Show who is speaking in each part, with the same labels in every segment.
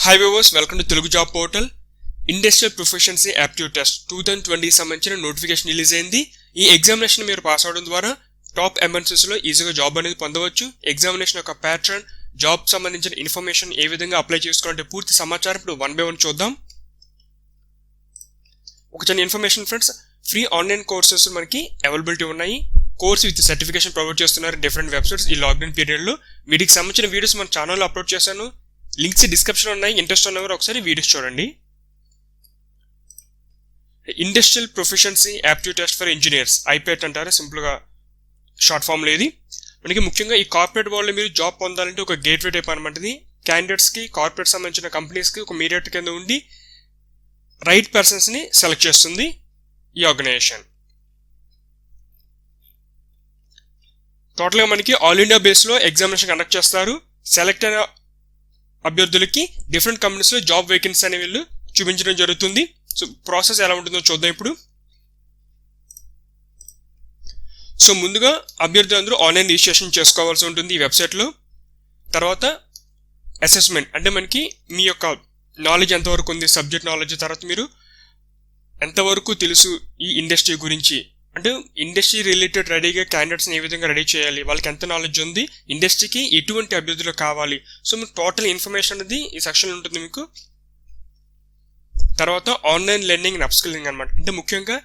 Speaker 1: Hi viewers, welcome to Telugu job portal. Industrial proficiency aptitude test 2020 సంబంధించిన notification release అయింది. ఈ examination మీరు pass అవడం ద్వారా టాప్ ఎంఎన్సీస్ లో ఈజీగా జాబ్ అనేది పొందవచ్చు. ఎగ్జామినేషన్ యొక్క ప్యాటర్న్, జాబ్ సంబంధించిన ఇన్ఫర్మేషన్ ఏ విధంగా అప్లై చేసుకోవాలంటే పూర్తి సమాచారం ఇప్పుడు 1 by 1 చూద్దాం. ఒక చిన్న information friends, free online courses మనకి అవైలబిలిటీ ఉన్నాయి. కోర్స్ విత్ సర్టిఫికేషన్ ప్రొవైడ్ చేస్తున్నారు డిఫరెంట్ వెబ్సైట్స్ ఈ లాక్డౌన్ పీరియడ్ లో. వీటికి సంబంధించిన వీడియోస్ మన ఛానల్లో అప్లోడ్ చేశాను. లింక్స్ డిస్క్రిప్షన్ ఉన్నాయి. ఇంట్రెస్ట్ ఉన్నవారు ఒకసారి వీడియోస్ చూడండి. Industrial proficiency aptitude test for engineers, IPAT అంటారు సింపుల్ గా షార్ట్ ఫామ్ లో. ఇది మనకి ముఖ్యంగా ఈ కార్పొరేట్ వరల్డ్ లో మీరు జాబ్ పొందాలంటే ఒక గేట్వే టైప్ అనమాట. ఇది క్యాండిడేట్స్ కి, కార్పొరేట్ సంబంధించిన కంపెనీస్ కి ఒక మీడియేటర్ కింద ఉండి రైట్ పర్సన్స్ ని సెలెక్ట్ చేస్తుంది ఈ ఆర్గనైజేషన్. టోటల్ గా మనకి ఆల్ ఇండియా బేస్ లో ఎగ్జామినేషన్ కండక్ట్ చేస్తారు. సెలెక్ట్ అయిన అభ్యర్థులకి డిఫరెంట్ కంపెనీస్ లో జాబ్ వేకెన్సీ అనే వీళ్ళు చూపించడం జరుగుతుంది. సో ప్రాసెస్ ఎలా ఉంటుందో చూద్దాం ఇప్పుడు. సో ముందుగా అభ్యర్థులందరూ ఆన్లైన్ రిజిస్ట్రేషన్ చేసుకోవాల్సి ఉంటుంది ఈ వెబ్సైట్లో. తర్వాత అసెస్మెంట్ అంటే మనకి మీ యొక్క నాలెడ్జ్ ఎంతవరకు ఉంది, సబ్జెక్ట్ నాలెడ్జ్, తర్వాత మీరు ఎంతవరకు తెలుసు ఈ ఇండస్ట్రీ గురించి, అంటే ఇండస్ట్రీ రిలేటెడ్ రెడీగా క్యాండిడేట్స్ని ఏ విధంగా రెడీ చేయాలి, వాళ్ళకి ఎంత నాలెడ్జ్ ఉంది, ఇండస్ట్రీకి ఎటువంటి అభ్యర్థులు కావాలి. సో మీకు టోటల్ ఇన్ఫర్మేషన్ అనేది ఈ సెక్షన్లో ఉంటుంది మీకు. తర్వాత ఆన్లైన్ లెర్నింగ్ అండ్ అప్స్కిల్లింగ్ అనమాట. అంటే ముఖ్యంగా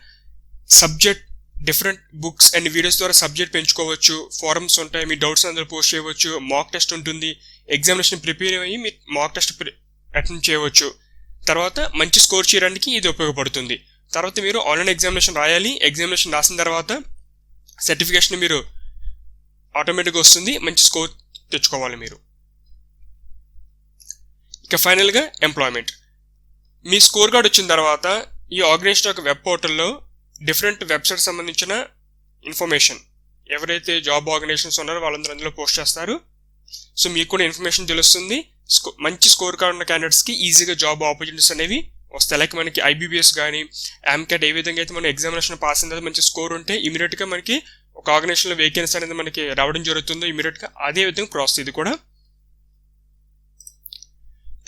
Speaker 1: subject, different books and videos ద్వారా సబ్జెక్ట్ పెంచుకోవచ్చు. ఫారమ్స్ ఉంటాయి, మీ డౌట్స్ అందరూ పోస్ట్ చేయవచ్చు. మాక్ టెస్ట్ ఉంటుంది. ఎగ్జామినేషన్ ప్రిపేర్ అయ్యి మీరు మాక్ టెస్ట్ అటెంప్ట్ చేయవచ్చు. తర్వాత మంచి స్కోర్ చేయడానికి ఇది ఉపయోగపడుతుంది. తర్వాత మీరు ఆన్లైన్ ఎగ్జామినేషన్ రాయాలి. ఎగ్జామినేషన్ రాసిన తర్వాత సర్టిఫికేషన్ మీరు ఆటోమేటిక్గా వస్తుంది. మంచి స్కోర్ తెచ్చుకోవాలి మీరు. ఇక ఫైనల్గా ఎంప్లాయ్మెంట్. మీ స్కోర్ కార్డ్ వచ్చిన తర్వాత ఈ ఆర్గనైజేషన్ యొక్క వెబ్ పోర్టల్లో డిఫరెంట్ వెబ్సైట్ సంబంధించిన ఇన్ఫర్మేషన్ ఎవరైతే జాబ్ ఆర్గనైజేషన్స్ ఉన్నారో వాళ్ళందరూ అందులో పోస్ట్ చేస్తారు. సో మీకు కూడా ఇన్ఫర్మేషన్ తెలుస్తుంది. మంచి స్కోర్ కార్డ్ ఉన్న క్యాండిడేట్స్కి ఈజీగా జాబ్ ఆపర్చునిటీస్ అనేవి వస్తాయి. లైక్ మనకి ఐబీబీఎస్ కానీ ఆమ్క్యాట్ ఏ విధంగా అయితే మనం ఎగ్జామినేషన్ పాస్ అయిన తర్వాత మంచి స్కోర్ ఉంటే ఇమీడియట్గా మనకి ఒక ఆర్గనైజేషన్లో వేకెన్సీ అనేది మనకి రావడం జరుగుతుందో ఇమీడియట్గా అదే విధంగా ప్రాసెస్ ఇది కూడా.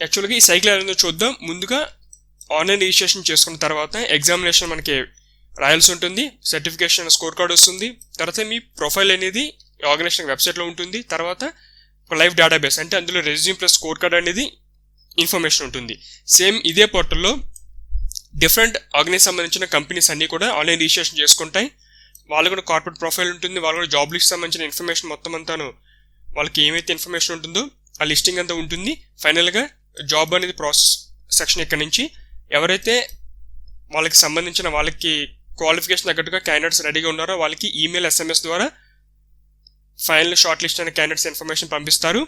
Speaker 1: యాక్చువల్గా ఈ సైకిల్ ఏదో చూద్దాం. ముందుగా ఆన్లైన్ రిజిస్ట్రేషన్ చేసుకున్న తర్వాత ఎగ్జామినేషన్ మనకి రాయాల్సి ఉంటుంది. సర్టిఫికేషన్, స్కోర్ కార్డ్ వస్తుంది. తర్వాత మీ ప్రొఫైల్ అనేది ఆర్గనైజేషన్ వెబ్సైట్లో ఉంటుంది. తర్వాత ఒక లైవ్ డేటాబేస్ అంటే అందులో రెజ్యూమ్ ప్లస్ స్కోర్ కార్డ్ అనేది ఇన్ఫర్మేషన్ ఉంటుంది. సేమ్ ఇదే పోర్టల్లో డిఫరెంట్ ఆర్గనైజేషన్ సంబంధించిన కంపెనీస్ అన్నీ కూడా ఆన్లైన్ రిజిస్ట్రేషన్ చేసుకుంటాయి. వాళ్ళు కూడా కార్పొరేట్ ప్రొఫైల్ ఉంటుంది. వాళ్ళు కూడా జాబ్ లిస్ట్ సంబంధించిన ఇన్ఫర్మేషన్ మొత్తం అంతాను వాళ్ళకి ఏమైతే ఇన్ఫర్మేషన్ ఉంటుందో ఆ లిస్టింగ్ అంతా ఉంటుంది. ఫైనల్గా జాబ్ అనేది ప్రాసెస్ సెక్షన్ ఇక్కడ నుంచి ఎవరైతే వాళ్ళకి సంబంధించిన వాళ్ళకి క్వాలిఫికేషన్ తగ్గట్టుగా క్యాండిడేట్స్ రెడీగా ఉన్నారో వాళ్ళకి ఈమెయిల్, ఎస్ఎంఎస్ ద్వారా ఫైనల్ షార్ట్ లిస్ట్ అయిన క్యాండిడేట్స్ ఇన్ఫర్మేషన్ పంపిస్తారు.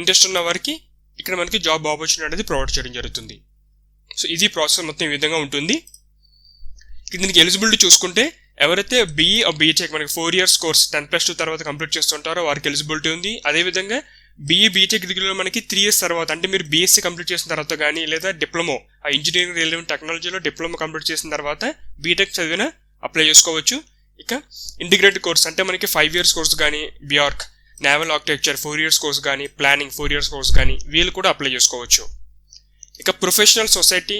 Speaker 1: ఇంట్రెస్ట్ ఉన్న వారికి ఇక్కడ మనకి జాబ్ ఆపర్చునిటీ అనేది ప్రొవైడ్ చేయడం జరుగుతుంది. సో ఇది ప్రాసెస్ మొత్తం ఈ విధంగా ఉంటుంది. దీనికి ఎలిజిబిలిటీ చూసుకుంటే ఎవరైతే బీఈ బీటెక్ మనకి 4 years కోర్స్ 10+2 తర్వాత కంప్లీట్ చేస్తుంటారో వారికి ఎలిజిబిలిటీ ఉంది. అదేవిధంగా బీఈ బీటెక్ డిగ్రీలో మనకి 3 years తర్వాత అంటే మీరు బీఎస్సీ కంప్లీట్ చేసిన తర్వాత కానీ లేదా డిప్లొమో ఆ ఇంజనీరింగ్ రిలేవెంట్ టెక్నాలజీలో డిప్లొమా కంప్లీట్ చేసిన తర్వాత బీటెక్ చదివిన అప్లై చేసుకోవచ్చు. ఇక ఇంటిగ్రేటెడ్ కోర్స్ అంటే మనకి 5 years కోర్స్ కానీ బిఆర్క్, నేవల్ ఆర్కిటెక్చర్ 4 years కోర్స్ కానీ, ప్లానింగ్ 4 years కోర్స్ కానీ వీళ్ళు కూడా అప్లై చేసుకోవచ్చు. ఇక ప్రొఫెషనల్ సొసైటీ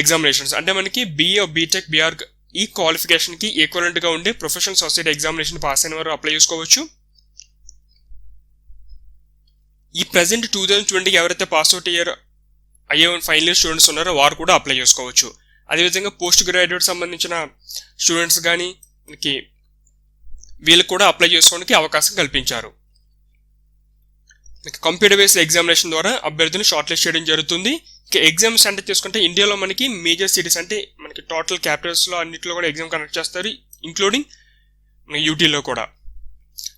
Speaker 1: ఎగ్జామినేషన్స్ అంటే మనకి బీఈ బీటెక్ బిఆర్క్ ఈ క్వాలిఫికేషన్కి ఈక్వలెంట్గా ఉండే ప్రొఫెషనల్ సొసైటీ ఎగ్జామినేషన్ పాస్ అయిన వారు అప్లై చేసుకోవచ్చు. ఈ ప్రజెంట్ 2020 ఎవరైతే పాస్ అవుట్ అయ్యే ఫైనల్ ఇయర్ స్టూడెంట్స్ ఉన్నారో వారు కూడా అప్లై చేసుకోవచ్చు. అదేవిధంగా పోస్ట్ గ్రాడ్యుయేట్ సంబంధించిన స్టూడెంట్స్ కానీ మనకి వీళ్ళకి కూడా అప్లై చేసుకోవడానికి అవకాశం కల్పించారు. కంప్యూటర్ బేస్డ్ ఎగ్జామినేషన్ ద్వారా అభ్యర్థులను షార్ట్ లిస్ట్ చేయడం జరుగుతుంది. ఇక ఎగ్జామ్స్ అంటే తీసుకుంటే ఇండియాలో మనకి మేజర్ సిటీస్ అంటే మనకి టోటల్ క్యాపిటల్స్లో అన్నింటిలో కూడా ఎగ్జామ్ కండక్ట్ చేస్తారు, ఇంక్లూడింగ్ మన యూటీలో కూడా.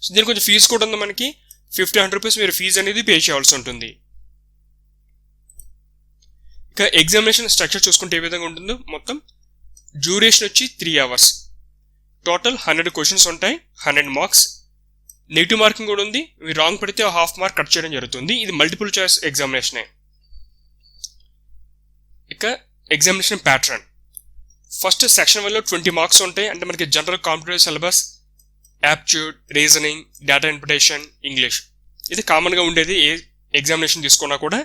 Speaker 1: సో దీనికి కొంచెం ఫీజు కూడా ఉంది. మనకి 1,500 rupees మీరు ఫీజు అనేది పే చేయాల్సి ఉంటుంది. ఇక ఎగ్జామినేషన్ స్ట్రక్చర్ చూసుకుంటే ఏ విధంగా ఉంటుందో మొత్తం డ్యూరేషన్ వచ్చి 3 hours. టోటల్ 100 questions ఉంటాయి, 100 marks. నెగిటివ్ మార్కింగ్ కూడా ఉంది. మీరు రాంగ్ పడితే ½ mark కట్ చేయడం జరుగుతుంది. ఇది మల్టిపుల్ చాయిస్ ఎగ్జామినేషనే. ఇక ఎగ్జామినేషన్ ప్యాటర్న్ ఫస్ట్ సెక్షన్ 1లో 20 marks ఉంటాయి. అంటే మనకి general competitive syllabus, aptitude, reasoning, data interpretation, English ఇది కామన్గా ఉండేది ఏ ఎగ్జామినేషన్ తీసుకున్నా కూడా.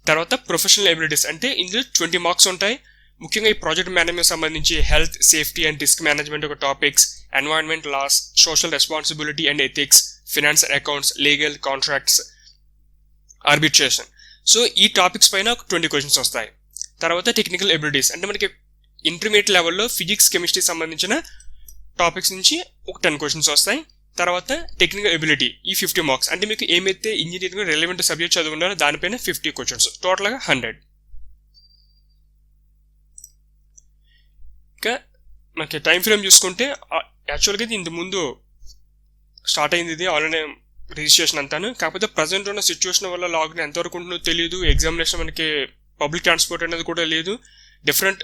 Speaker 1: తర్వాత ప్రొఫెషనల్ ఎబిలిటీస్ అంటే ఇందులో 20 మార్క్స్ ఉంటాయి. ముఖ్యంగా ఈ ప్రాజెక్ట్ మేనేజ్మెంట్ సంబంధించి health, safety and risk management ఒక topics, environment laws, social responsibility and ethics, finance and accounts, legal, contracts, arbitration. So ఈ టాపిక్స్ పైన ఒక 20 క్వశ్చన్స్ వస్తాయి. తర్వాత టెక్నికల్ ఎబిలిటీస్ అంటే మనకి ఇంటర్మీడియట్ లెవెల్లో ఫిజిక్స్, కెమిస్ట్రీ సంబంధించిన టాపిక్స్ నుంచి ఒక 10 క్వశ్చన్స్ వస్తాయి. తర్వాత టెక్నికల్ ఎబిలిటీ ఈ 50 మార్క్స్ అంటే మీకు ఏమైతే ఇంజనీరింగ్ రెలవెంట్ సబ్జెక్ట్ చదువున్నారో దానిపైన 50 క్వశ్చన్స్, టోటల్గా 100. ఇంకా మనకి టైం ఫ్రేమ్ చూసుకుంటే యాక్చువల్గా ఇది ఇంత ముందు స్టార్ట్ అయింది, ఇది ఆల్రెడీ రిజిస్ట్రేషన్ అంతాను. కాకపోతే ప్రజెంట్ ఉన్న సిచ్యువేషన్ వల్ల లాక్డౌన్ ఎంతవరకు ఉంటుందో తెలియదు. ఎగ్జామినేషన్ మనకి పబ్లిక్ ట్రాన్స్పోర్ట్ అనేది కూడా లేదు. డిఫరెంట్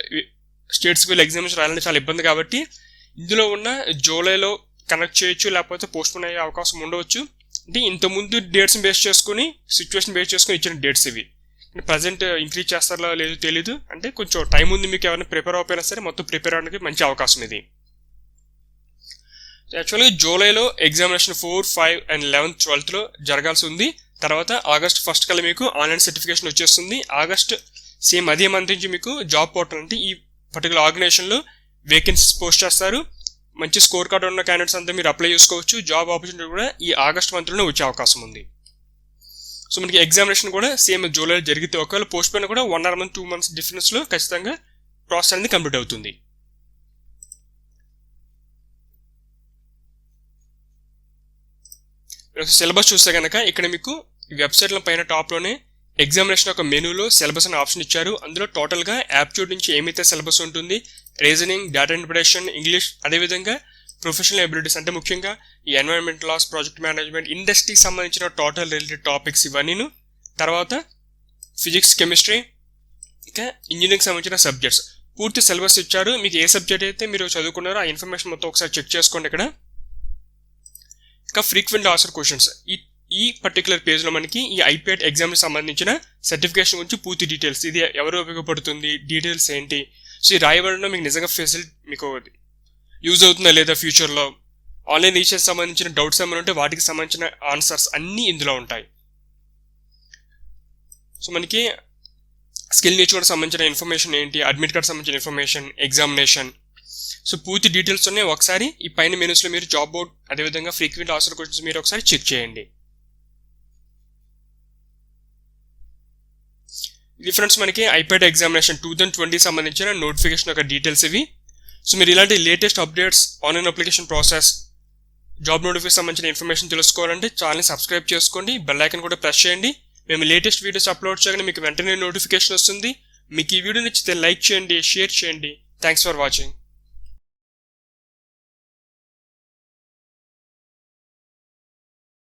Speaker 1: స్టేట్స్కి వెళ్ళి ఎగ్జామినేషన్ రాయాలంటే చాలా ఇబ్బంది కాబట్టి ఇందులో ఉన్న జూలైలో కనెక్ట్ చేయొచ్చు, లేకపోతే పోస్ట్పోన్ అయ్యే అవకాశం ఉండవచ్చు. అంటే ఇంతకుముందు డేట్స్ని బేస్ చేసుకుని, సిచ్యువేషన్ బేస్ చేసుకుని ఇచ్చిన డేట్స్ ఇవి. ప్రజెంట్ ఇంక్రీజ్ చేస్తారో లేదో తెలీదు. అంటే కొంచెం టైం ఉంది, మీకు ఎవరైనా ప్రిపేర్ అవ్వకపోయినా సరే మొత్తం ప్రిపేర్ అవ్వడానికి మంచి అవకాశం ఇది. యాక్చువల్గా జూలైలో ఎగ్జామినేషన్ 4, 5 అండ్ 11th, 12thలో జరగాల్సి ఉంది. తర్వాత ఆగస్ట్ 1st కల్లా మీకు ఆన్లైన్ సర్టిఫికేషన్ వచ్చేస్తుంది. ఆగస్ట్ సేమ్ అదే మంత్ నుంచి మీకు జాబ్ పోర్టల్ అంటే ఈ పర్టికులర్ ఆర్గనైజేషన్లో వేకెన్సీస్ పోస్ట్ చేస్తారు. మంచి స్కోర్ కార్డ్ ఉన్న క్యాండిడేట్స్ అంతా మీరు అప్లై చేసుకోవచ్చు. జాబ్ ఆపర్చునిటీ కూడా ఈ ఆగస్ట్ మంత్లోనే వచ్చే అవకాశం ఉంది. సో మనకి ఎగ్జామినేషన్ కూడా సేమ్ జూలైలో జరిగితే ఒకవేళ పోస్ట్ పోయినా కూడా 1 month, 2 months డిఫరెన్స్లో ఖచ్చితంగా ప్రాసెస్ అనేది కంప్లీట్ అవుతుంది. సిలబస్ చూస్తే కనుక ఇక్కడ మీకు వెబ్సైట్ల పైన టాప్లోనే ఎగ్జామినేషన్ ఒక మెనూలో సిలబస్ అనే ఆప్షన్ ఇచ్చారు. అందులో టోటల్గా యాప్ట్యూడ్ నుంచి ఏమైతే సిలబస్ ఉంటుంది, రీజనింగ్, డేటా ఇంటర్ప్రిటేషన్, ఇంగ్లీష్, అదేవిధంగా ప్రొఫెషనల్ ఎబిలిటీస్ అంటే ముఖ్యంగా ఈ ఎన్వైరన్మెంట్ లాస్, ప్రాజెక్ట్ మేనేజ్మెంట్, ఇండస్ట్రీకి సంబంధించిన టోటల్ రిలేటెడ్ టాపిక్స్ ఇవన్నీను. తర్వాత ఫిజిక్స్, కెమిస్ట్రీ, ఇంకా ఇంజనీరింగ్ సంబంధించిన సబ్జెక్ట్స్ పూర్తి సిలబస్ ఇచ్చారు. మీకు ఏ సబ్జెక్ట్ అయితే మీరు చదువుకున్నారో ఆ ఇన్ఫర్మేషన్ మొత్తం ఒకసారి చెక్ చేసుకోండి ఇక్కడ. ఇంకా ఫ్రీక్వెంట్ ఆన్సర్ క్వశ్చన్స్ ఈ పర్టికులర్ పేజ్లో మనకి ఈ ఐపీఎట్ ఎగ్జామ్కి సంబంధించిన సర్టిఫికేషన్ గురించి పూర్తి డీటెయిల్స్, ఇది ఎవరు ఉపయోగపడుతుంది, డీటెయిల్స్ ఏంటి, సో ఈ రాయబడడం మీకు నిజంగా ఫెసిలిటీ మీకు యూజ్ అవుతుందా లేదా ఫ్యూచర్లో, ఆన్లైన్ రీసెర్చ్ సంబంధించిన డౌట్స్ ఏమైనా ఉంటే వాటికి సంబంధించిన ఆన్సర్స్ అన్నీ ఇందులో ఉంటాయి. సో మనకి స్కిల్ నేర్చుకోవడానికి సంబంధించిన ఇన్ఫర్మేషన్ ఏంటి, అడ్మిట్ కార్డ్ సంబంధించిన ఇన్ఫర్మేషన్, ఎగ్జామినేషన్, సో పూర్తి డీటెయిల్స్ ఉన్నాయి. ఒకసారి ఈ పైన మెనూస్లో మీరు జాబ్ బోర్డ్, అదేవిధంగా ఫ్రీక్వెంట్ ఆన్సర్ క్వశ్చన్స్ మీరు ఒకసారి చెక్ చేయండి. ఇది ఫ్రెండ్స్ మనకి ఐపీఎట్ ఎగ్జామినేషన్ 2020 సంబంధించిన నోటిఫికేషన్ యొక్క డీటెయిల్స్ ఇవి. సో మీరు ఇలాంటి latest updates, online application process, job notification సంబంధించిన ఇన్ఫర్మేషన్ తెలుసుకోవాలంటే ఛానల్ని సబ్స్క్రైబ్ చేసుకోండి, బెల్ ఐకాన్ కూడా ప్రెస్ చేయండి. మేము లేటెస్ట్ వీడియోస్ అప్లోడ్ చేయగానే మీకు వెంటనే నోటిఫికేషన్ వస్తుంది. మీకు ఈ వీడియో నచ్చితే లైక్ చేయండి, షేర్ చేయండి. Thanks for watching.